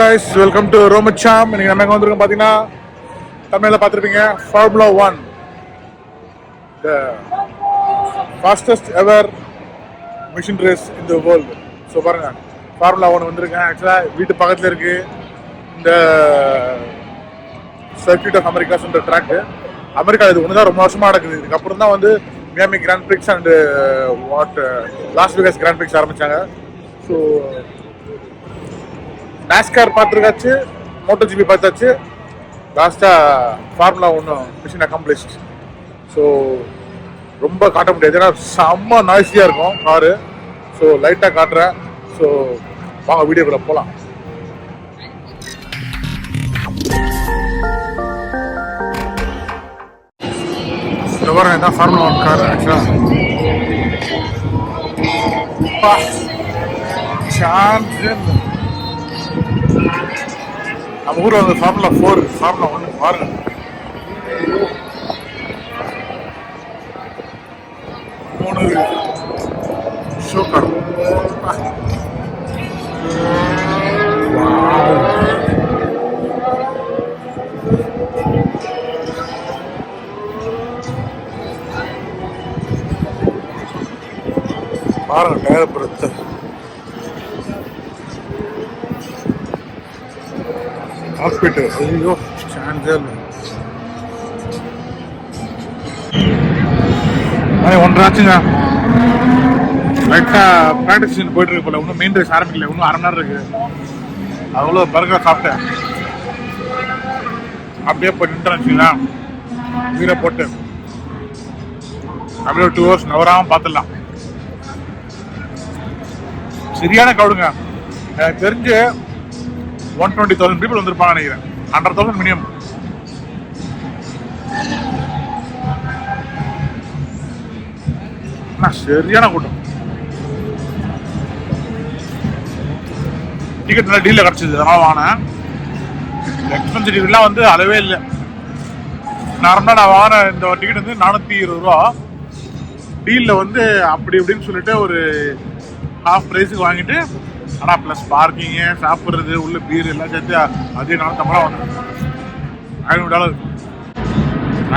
guys, welcome to Romacham. இன்னைக்கு நம்ம எங்க வந்திருக்கோம் பாத்தீங்கன்னா தமிழ்ல பார்த்திருப்பீங்க Formula 1, the fastest ever machine race in the world. So பாருங்க Formula 1 வந்திருக்கேன். ஆக்சுவலாக வீட்டு பக்கத்தில் இருக்கு இந்த சர்க்கியூட் ஆஃப் அமெரிக்காஸ்ன்ற ட்ராக்கு. அமெரிக்கா இது ஒன்று தான் ரொம்ப வருஷமாக நடக்குது. இதுக்கப்புறம் தான் வந்து Miami Grand Prix and Las Vegas Grand Prix ஆரம்பித்தாங்க. ஸோ நாஸ்கார் பார்த்துருக்காச்சு, மோட்டோ ஜிபி பார்த்தாச்சு, லாஸ்ட்டாக ஃபார்முலா 1 மிஷின் அக்காம்ப்ளிஷ்ட். ஸோ ரொம்ப காட்ட முடியாது, ஏன்னா செம்ம நாய்ஸியாக இருக்கும் காரு. ஸோ லைட்டாக காட்டுறேன். ஸோ வாங்க வீடியோக்குள்ள போகலாம். இந்த வாரம் இதான் ஃபார்முலா 1 கார். ஆக்சுவலாக நம்ம ஊரில் வந்து ஃபார்முலா 4, ஃபார்முலா 1 பாருங்க. ஷோ கார் பாருங்க, டயர் பொறுத்து ஹாஸ்பிட்டல். ஐயோ சான்ஸே இல்லை. 1.5 ஆச்சுங்க. லைட்டாக ப்ராக்டிஸ் போயிட்டு இருக்கு போல. இன்னும் மெயின் ரேஸ் ஆரம்பிக்கல, இன்னும் அரை மணி நேரம் இருக்கு. அவ்வளோ பர்கர் சாப்பிட்டேன். அப்படியே போய் நின்றுச்சுங்களா, வீரை போட்டு அப்படியே 2 hours நவராமல் பார்த்துடலாம். சரியான கவுடுங்க. எனக்கு தெரிஞ்சு 120,000 people வந்திருப்பாங்க நினைக்கிறேன். 100,000 மினிமம். சரியான கூட்டம். டிக்கெட் நல்லா டீலில் கிடச்சிது, அதனால வாங்கினேன். எக்ஸ்பென்சிவ் டிக்கெட்லாம் வந்து அளவே இல்லை. நார்மலாக நான் வாங்கின இந்த டிக்கெட் வந்து 420 ரூபா. டீலில் வந்து அப்படி இப்படின்னு சொல்லிட்டு ஒரு ஹாஃப் ப்ரைஸுக்கு வாங்கிட்டு, ஆனால் ப்ளஸ் பார்க்கிங்கு, சாப்பிட்றது, உள்ள பீர் எல்லாம் சேர்த்து அதே 450 ரூபா வந்து $500.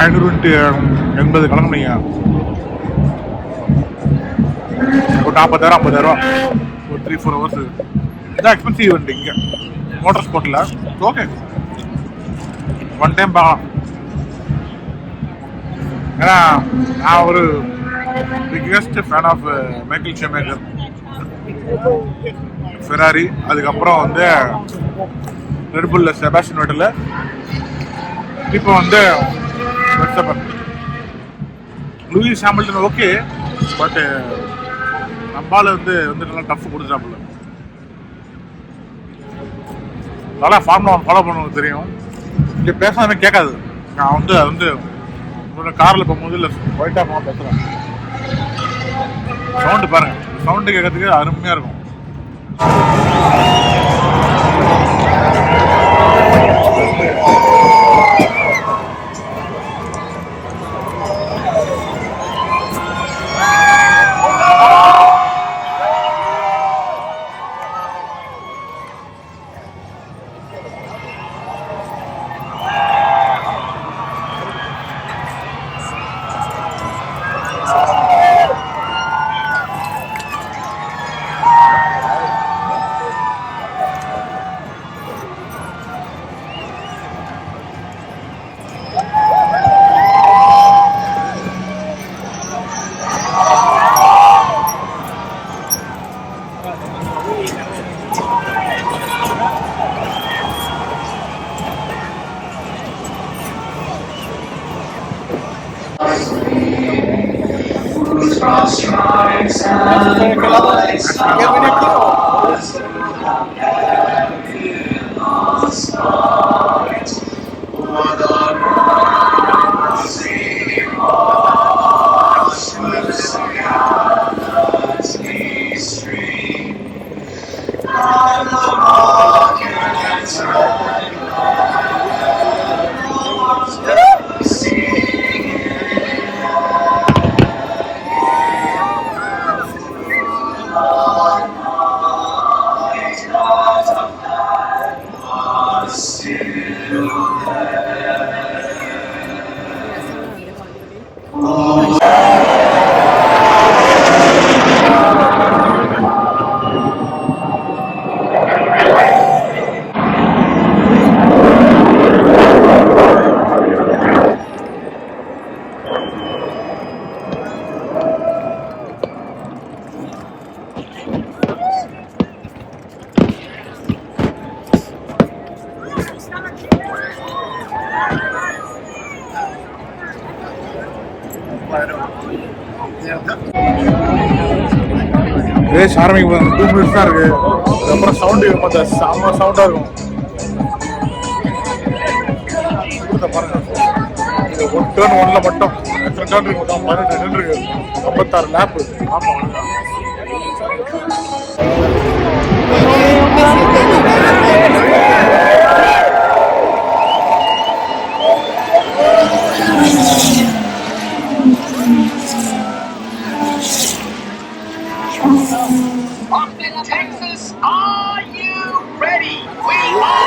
500 × 80 கிளம்புனீங்க ஒரு 40,000 50,000 ஒரு 3-4 hours. இதான் எக்ஸ்பென்சிவ் ஈவெண்ட் இங்கே மோட்டார் ஸ்போர்ட்டில். ஓகே, ஒன் டைம் பார்க்கலாம். ஏன்னா நான் ஒரு biggest fan of Michael Schumacher, Ferrari, அதுக்கப்புறம் வந்து ரெட் புல்ல செபாஸ்டியன் வெட்டல், இப்போ வந்து Verstappen. Lewis Hamilton okay, but நம்மளால வந்து நல்லா டஃப் கொடுத்துட்டாப்புல. நல்லா ஃபார்முலா 1 ஃபாலோ பண்ணுவது தெரியும். இங்கே பேசாமல் கேட்காது. நான் வந்து அது வந்து உங்களோட காரில் போகும்போது இல்லை ஒயிட்டாக போக பேசுகிறேன். சவுண்டு பாருங்க, சவுண்டு கேட்கறதுக்கு அருமையாக இருக்கும். ரேஸ் ஆரம்பிக்கும் 2 மினிட்ஸ் தான் இருக்கு. அதுக்கப்புறம் சவுண்டு பார்த்தா செம்ம சவுண்டாக இருக்கும். பாருங்க, இது 1 டர்ன் 1ல மட்டும் எத்தனை டர்ன் இருக்கு? 18 டர்ன் இருக்கு, 56 லேப். ஆமாம், Texas, are you ready? We are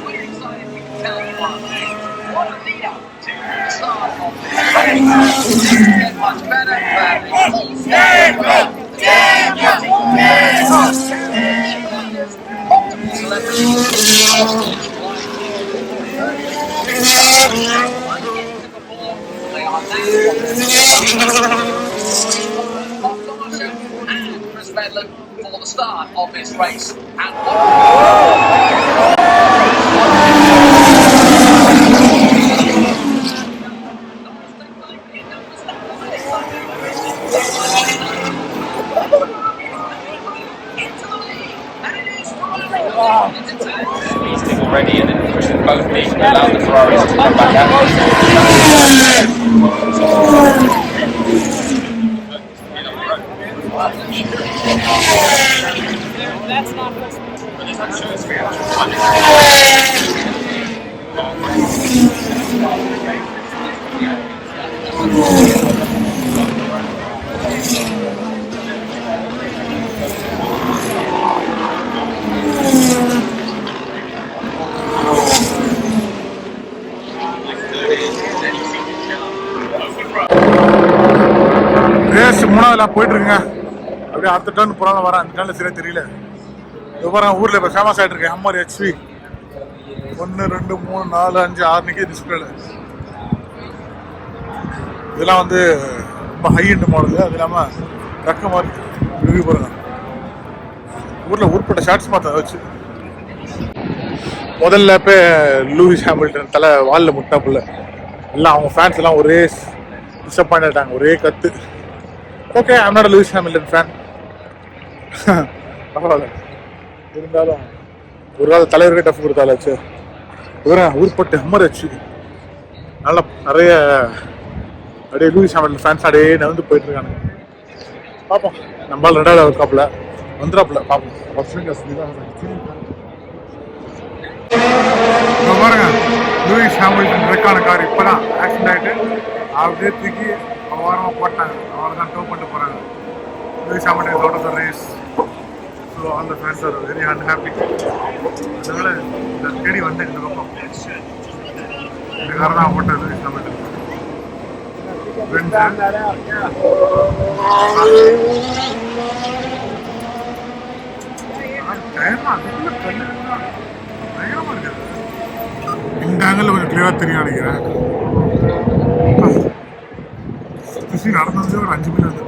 we're excited we can tell you one thing. What a lead up to the start of this race. Get much better, for the start of this race. And already and then pushing both feet and allow the Ferraris to come back out. that's not race 3வது போயிட்டு இருக்குங்க. அப்படியே அடுத்த turn போறாலும் வரேன். அந்த டர்ன்ல சரியா தெரியல. பாருங்க, ஊர்ல இப்ப ஃபேமஸ் ஆயிட்டு இருக்கு ஹம்மர் HV 1 2 3 4 5 6 நிக்கி டிஸ்பிளேல. இதெல்லாம் வந்து ரொம்ப ஹை எண்ட் மாடல். அது இல்லாம ட்ரக் மாதிரி ரிவ்யூ பாருங்க. ஊர்ல ஊர்பட்ட ஷார்ட்ஸ் மாத்த வச்சு முதல்ல இப்போ லூயிஸ் ஹாமில்டன் தலை வாலில் முட்டாப்புல எல்லாம் அவங்க ஃபேன்ஸ் எல்லாம் ஒரே டிசப்பாயிண்ட் ஆகிட்டாங்க, ஒரே கத்து. Okay, I'm not Lewis Hamilton fan, பரவாயில்ல. இருந்தாலும் ஒரு கால தலைவருக்கே டஃப் கொடுத்தாலாச்சு. ஊர்பட்டு ஹம்மர் ஆச்சு. நல்லா நிறைய அப்படியே லூயிஸ் ஹாமில்டன் ஃபேன்ஸ் அப்படியே நகர்ந்து போயிட்டு இருக்காங்க. பார்ப்போம், நம்மளால் 2வது காப்பில் வந்துடாப்புல பார்ப்போம். பாருங்க, லூயிஸ் ஹாமில்டன் ரெக்கான கார் இப்போதான் ஆக்சிடென்ட் ஆகிட்டு அப்படியே தூக்கி வாரமாக போட்டாங்க. அவரை தான் டோ பண்ணிட்டு போகிறாங்க. Lewis Hamilton is out of the race. So அந்த ஃபேன்ஸ் ஆர் வெரி அன்ஹாப்பி. அதனால இந்த தேடி வந்தேன் இந்த பக்கம். இந்த கார் தான் போட்டது லூயிஸ் ஹாமில்டன். இந்த ஆங்கிள் கொஞ்சம் கிளியரா தெரியும் நினைக்கிறேன். நடந்தது ஒரு 5 மினிட்.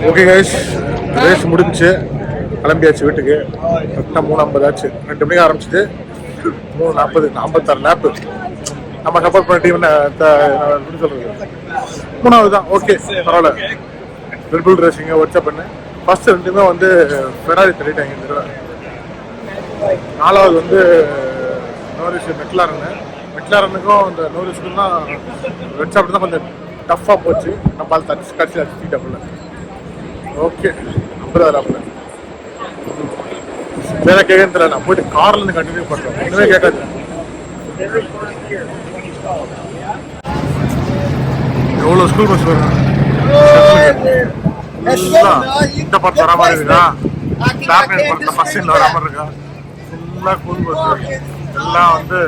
ஓகே கைஸ், ரேஸ் முடிஞ்சுச்சு, கிளம்பியாச்சு வீட்டுக்கு. கரெக்டாக 3:50 ஆச்சு. 2 மணிக்கு ஆரம்பிச்சிது, 3:40, 56 லேப்பு. நம்ம சப்போர்ட் பண்ண டீம் எப்படி சொல்கிறது, 3வது தான். ஓகே, பரவாயில்ல. ரெட் புல் ரேசிங்கை வாட்ஸ்அப் பண்ணு. ஃபர்ஸ்ட் 2மே வந்து ஃபெராரி தள்ளிட்டாங்க இந்த தடவை. 4வது வந்து நோரிஸ் மெக்லாரனுக்கும் இந்த நோரிஸுக்கும் தான் ரெட் சாப்பிட்டு தான் கொஞ்சம் டஃப்பாக போச்சு. நம்ம அது தனிச்சு கடைசியில் அடிச்சுட்டப்பல. ஓகே, 50 வேற கேட்கன்னு தெரியல. நான் போயிட்டு கார்லேருந்து கண்டினியூ பண்ணுறேன், ஒன்றுமே கேட்காது. எவ்வளோ ஸ்கூல் பஸ் வரும், இந்த படத்து வர மாதிரி இருக்கா, டார்க்நெட் படத்தில் ஃபர்ஸ்ட் சீனில் வர மாதிரி இருக்கா. ஃபுல்லாக ஸ்கூல் பஸ் எல்லாம் வந்து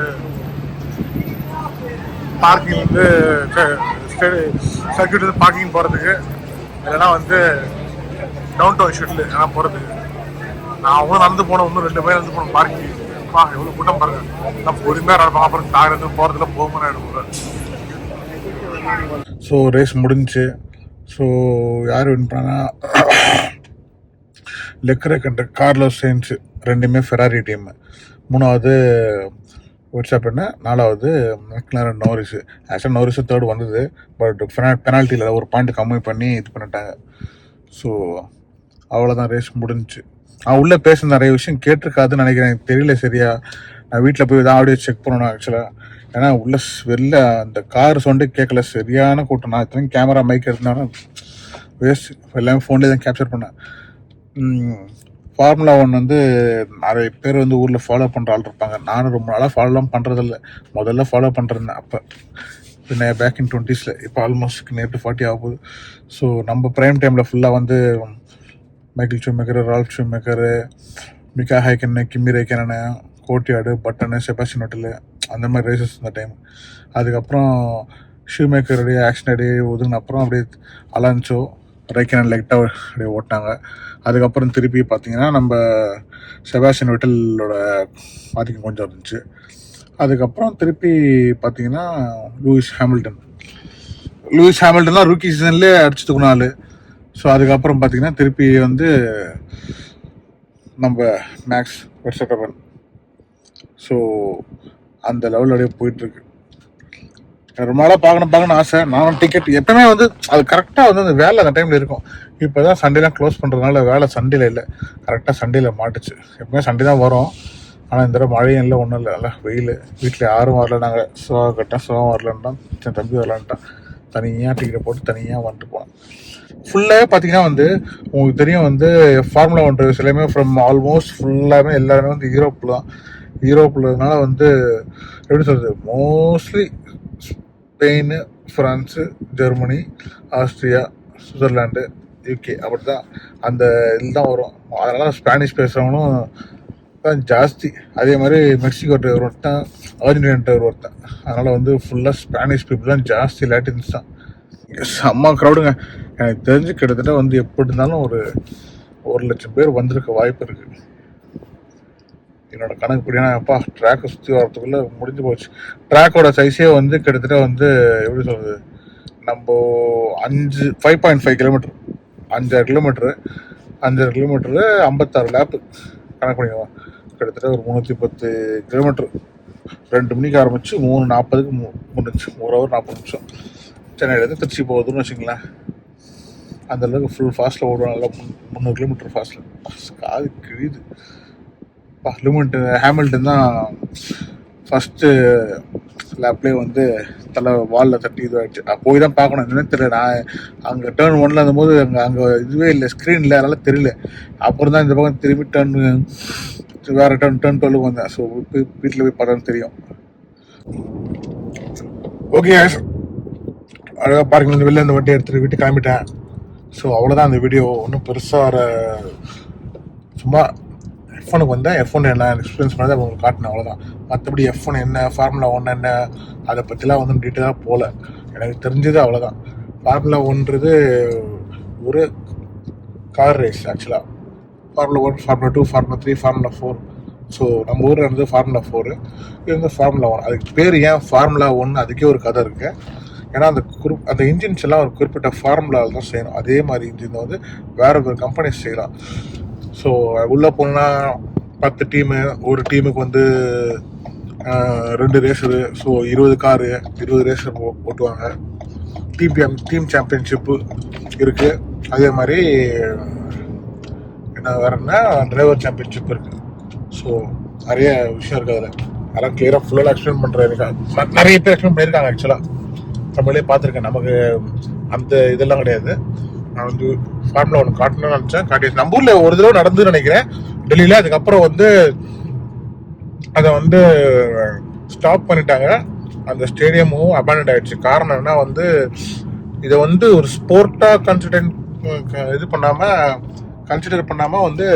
பார்க்கிங் வந்து சர்க்கியூட் வந்து பார்க்கிங் போகிறதுக்கு, இல்லைன்னா வந்து டவுன் டவுன் ஷெட்டில் ஏன்னா போகிறதுக்கு. நான் அவங்க நடந்து போனேன், இன்னும் 2 பேர் நடந்து போனோம் பார்க்கிங். எவ்வளோ கூட்டம் பாருங்க. நான் பொறுமையாக நடப்பாங்க, அப்புறம் கார் எடுத்து போகிறதுல போகணும் எடுப்பேன். ஸோ ரேஸ் முடிஞ்சிச்சு. ஸோ யார் வின் பண்ணா, லெக்ரக் அண்ட் கார்லோஸ் சைன்ஸ் 2மே ஃபெராரி டீம். 3வது வெர்ஸ்டாப்பன், 4வது மெக்லாரன் நோரிஸ். ஆக்சுவலாக நோரிஸ் 3rd வந்தது, பட் பெனால்ட்டியில் ஒரு பாயிண்ட் கம்மி பண்ணி இது பண்ணிட்டாங்க. ஸோ அவ்வளோதான், ரேஸ் முடிஞ்சிச்சு. உள்ளே பேச நிறைய விஷயம் கேட்டிருக்காதுன்னு நினைக்கிறேன், எனக்கு தெரியல சரியா. நான் வீட்டில் போய் தான் ஆடியோ செக் பண்ணணும் ஆக்சுவலாக. ஏன்னா உள்ள வெளில அந்த கார் சவுண்டு கேட்கல, சரியான கூட்டம். நான் இத்தனை கேமரா மைக் இருந்தாலும் வேஸ்ட், எல்லாமே ஃபோன்லேயே தான் கேப்சர் பண்ணேன். ஃபார்முலா 1 வந்து நிறைய பேர் வந்து ஊரில் ஃபாலோ பண்ணுற ஆள் இருப்பாங்க. நானும் ரொம்ப நாளாக ஃபாலோலாம் பண்ணுறதில்ல, முதல்ல ஃபாலோ பண்ணுறேன் அப்போ பின்ன பேக் இன் 20s. இப்போ ஆல்மோஸ்ட் நியர் டு 40 ஆகுது. ஸோ நம்ம ப்ரைம் டைமில் ஃபுல்லாக வந்து Michael Schumacher, Ralf Schumacher, Mika Hakkinen, Kimi Raikkonen, கோட்டியாடு, பட்டனு, செபாஸ்டியன் வெட்டல், அந்த மாதிரி ரேசஸ் இந்த டைம். அதுக்கப்புறம் ஷூமேக்கர் அப்படியே ஆக்ஷன் அப்படியே ஒதுங்கின அப்புறம் அப்படியே அலான்சோ, ரேக்கனன் லைட்டாக அப்படியே ஓட்டினாங்க. அதுக்கப்புறம் திருப்பி பார்த்தீங்கன்னா நம்ம செபாஸ்டியன் வெட்டலோட ஆதிக்கம் கொஞ்சம் இருந்துச்சு. அதுக்கப்புறம் திருப்பி பார்த்தீங்கன்னா லூயிஸ் ஹாமில்டன் தான் ரூக்கி சீசன்லேயே அடிச்சுட்டுக்கணும் ஆள். ஸோ அதுக்கப்புறம் பார்த்தீங்கன்னா திருப்பி வந்து நம்ம மேக்ஸ் வெர்ஸ்டாப்பன். ஸோ அந்த லெவலில் அப்படியே போயிட்டுருக்கு. ரொம்ப நாளாக பார்க்கணும் ஆசை. நானும் டிக்கெட் எப்பவுமே வந்து அது கரெக்டாக வந்து அந்த வேலை அந்த டைமில் இருக்கும். இப்போ தான் சண்டேலாம் க்ளோஸ் பண்ணுறதுனால வேலை சண்டேல இல்லை, கரெக்டாக சண்டேல மாட்டுச்சு. எப்பவுமே சண்டே தான் வரும். ஆனால் இந்த தடவை மழையும் இல்லை, ஒன்றும் இல்லை, நல்லா வெயில். வீட்டில் யாரும் வரல, நாங்கள் சோகம் வரலன்ட்டான், தம்பி வரலான்ட்டான். தனியாக டிக்கெட்டை போட்டு தனியாக வந்துட்டு போனோம். ஃபுல்லாகவே பார்த்தீங்கன்னா வந்து உங்களுக்கு தெரியும் வந்து ஃபார்முலா 1 ரேஸ் எல்லாமே ஃப்ரம் ஆல்மோஸ்ட் ஃபுல்லாகவே எல்லாருமே வந்து யூரோப்பில்னால வந்து எப்படி சொல்கிறது, mostly Spain, France, Germany, Austria, Switzerland, UK அப்படி தான் அந்த இதில் தான் வரும். அதனால் ஸ்பானிஷ் பேசுகிறவங்களும் தான் ஜாஸ்தி. அதே மாதிரி மெக்சிகோ டிரைவர் ஒருத்தன், அர்ஜென்டினா டிரைவர் ஒருத்தன். அதனால் வந்து ஃபுல்லாக ஸ்பானிஷ் பீப்புள் தான் ஜாஸ்தி, லாட்டின்ஸ் தான். செம்ம க்ரௌடுங்க. எனக்கு தெரிஞ்சு கிட்டத்தட்ட வந்து எப்படி இருந்தாலும் ஒரு 1,00,000 பேர் வந்திருக்க வாய்ப்பு இருக்குது என்னோட கணக்குப்படியான. அப்பா ட்ராக்கை சுற்றி வரத்துக்குள்ளே முடிஞ்சு போச்சு. ட்ராக்கோட சைஸே வந்து கிட்டத்தட்ட வந்து எப்படி சொல்கிறது, நம்ம 5.5 கிலோமீட்டர், 5.5 கிலோமீட்டரு 56 லேப்பு கணக்கு பண்ணிடுவோம். கிட்டத்தட்ட ஒரு 310 கிலோமீட்டர். 2 மணிக்கு ஆரம்பிச்சு 3:40க்கு முடிஞ்சு, 1 ஹவர் 40 நிமிஷம். சென்னையிலேருந்து திருச்சி போகுதுன்னு வச்சுங்களேன். அந்தளவுக்கு ஃபுல் ஃபாஸ்ட்டில் ஓடுவாங்க. நல்லா 300 கிலோமீட்டர் ஃபாஸ்ட்டில். காது கிழியுது. ஹேமில்டன் தான் ஃபஸ்ட்டு லேப்லேயே வந்து தலை வாலில் தட்டி இதுவாகிடுச்சு. போய் தான் பார்க்கணும், என்னன்னு தெரியல. நான் அங்கே டேர்ன் 1ல் இருந்தபோது அங்கே இதுவே இல்லை, ஸ்க்ரீன் இல்லை, அதனால் தெரியல. அப்புறம் தான் இந்த பக்கம் திரும்பி வேறு டேர்ன் 12க்கு வந்தேன். ஸோ வீட்டில் போய் பார்த்தா தெரியும். ஓகே, அழகாக பார்க்கிங் வெளில இந்த வண்டி எடுத்துகிட்டு வீட்டுக்கு கிளம்பிட்டேன். ஸோ அவ்வளோதான் அந்த வீடியோ. ஒன்றும் பெருசாக சும்மா F1க்கு வந்தேன். F1 என்ன எக்ஸ்பீரியன்ஸ் பண்ணதை உங்களுக்கு காட்டினேன், அவ்வளோதான். மற்றபடி F1 என்ன, ஃபார்முலா 1 என்ன, அதை பற்றிலாம் வந்து டீட்டெயிலாக போகல. எனக்கு தெரிஞ்சது அவ்வளோதான். ஃபார்முலா 1ன்றது ஒரு கார் ரேஸ். ஆக்சுவலாக formula 1, formula 2, formula 3, formula 4. So நம்ம ஊரில் இருந்தது ஃபார்முலா 4, இது வந்து ஃபார்முலா 1. அதுக்கு பேர் ஏன் ஃபார்முலா 1, அதுக்கே ஒரு கதை இருக்குது. ஏன்னா அந்த இன்ஜின்ஸ் எல்லாம் ஒரு குறிப்பிட்ட ஃபார்முலாவில் தான் செய்யணும். அதே மாதிரி இன்ஜின் வந்து வேற ஒரு கம்பெனிஸ் செய்யலாம். ஸோ உள்ளே போனால் 10 டீமு, ஒரு டீமுக்கு வந்து 2 ரேஸரு. ஸோ 20 காரு, 20 ரேஸர் ஓட்டுவாங்க. டீம் சாம்பியன்ஷிப்பு இருக்குது. அதே மாதிரி என்ன வேறுன்னா டிரைவர் சாம்பியன்ஷிப் இருக்குது. ஸோ நிறைய விஷயம் இருக்குது அதில். அதெல்லாம் கிளியராக ஃபுல்லாக எக்ஸ்பிளைன் பண்ணுறேன். நிறைய பேர் எக்ஸ்பிளைன் பண்ணியிருக்காங்க. ஆக்சுவலாக நம்மளே பார்த்துருக்கேன். நமக்கு அந்த இதெல்லாம் கிடையாது. நான் வந்து ஃபார்முலா 1 காட்டணும்னு நினச்சேன், காட்டிடுச்சு. நம்ம ஊரில் ஒரு தடவை நடந்துன்னு நினைக்கிறேன், டெல்லியில். அதுக்கப்புறம் வந்து அதை வந்து ஸ்டாப் பண்ணிட்டாங்க. அந்த ஸ்டேடியமும் அபாண்டன்ட் ஆகிடுச்சு. காரணம் என்ன வந்து, இதை வந்து ஒரு ஸ்போர்ட்டாக கன்சிடர் பண்ணாமல் வந்து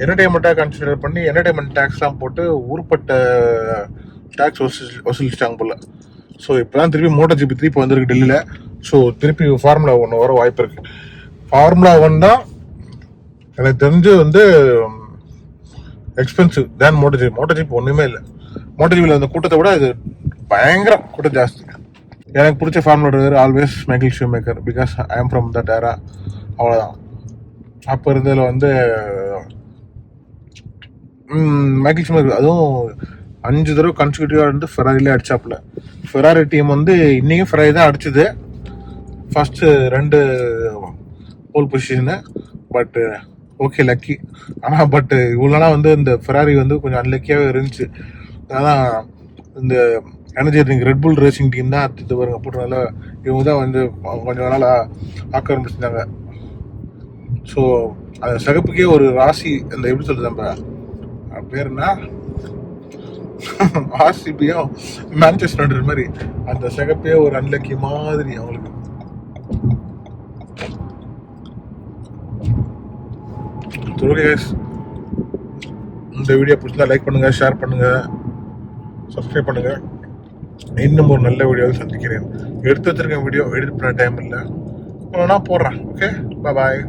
என்டர்டெயின்மெண்ட்டாக கன்சிடர் பண்ணி என்டர்டெயின்மெண்ட் டேக்ஸ்லாம் போட்டு ஊர்பட்ட டேக்ஸ் வசூலிச்சிட்டாங்க போல். ஸோ இப்போ தான் திருப்பி MotoGP திருப்பி வந்திருக்கு டெல்லியில். ஸோ திருப்பி ஃபார்முலா 1 வர வாய்ப்பு இருக்குது. ஃபார்முலா 1 தான் எனக்கு தெரிஞ்சு வந்து எக்ஸ்பென்சிவ் தேன் MotoGP ஒன்றுமே இல்லை. MotoGPயில் அந்த கூட்டத்தை விட இது பயங்கர கூட்டம் ஜாஸ்தி. எனக்கு பிடிச்ச formula driver always Michael Schumacher, because I am from that era. அவ்வளோதான். அப்போ இருந்ததில் வந்து மைக்கேல் ஷூமேக்கர் அதுவும் 5 தடவை கன்சிக்யூட்டிவாக இருந்து ஃபெராரிலே அடிச்சாப்புல. ஃபெராரி டீம் வந்து இன்றைக்கும் ஃபெராரி தான் அடிச்சுது. ஃபஸ்ட்டு 2 போல் பொசிஷனு. பட்டு ஓகே, லக்கி. ஆனால் இவ்வளோனா வந்து இந்த ஃபெராரி வந்து கொஞ்சம் அன்லக்கியாகவே இருந்துச்சு. அதான் இந்த energy drink Red Bull racing team தான் அடுத்தது வருங்க போட்டனால இவங்க தான் வந்து கொஞ்சம் நாளாக ஆக்கிரமிச்சிருந்தாங்க. ஸோ அந்த சிகப்புக்கே ஒரு ராசி, அந்த எப்படி சொல்கிறது, நம்ம பேர் என்ன, ஆர்சிபியும் மேன்செஸ்டர் யுனைட்டட் மாதிரி அந்த சிகப்பே ஒரு அன்லக்கி மாதிரி அவங்களுக்கு. இந்த வீடியோ பிடிச்சா லைக் பண்ணுங்க, ஷேர் பண்ணுங்க, சப்ஸ்கிரைப் பண்ணுங்க. இன்னும் ஒரு நல்ல வீடியோவை சந்திக்கிறேன். எடுத்து வச்சிருக்கேன் வீடியோ, எடிட் பண்ண டைம் இல்லை, நான் போடுறேன். ஓகே, பாய்.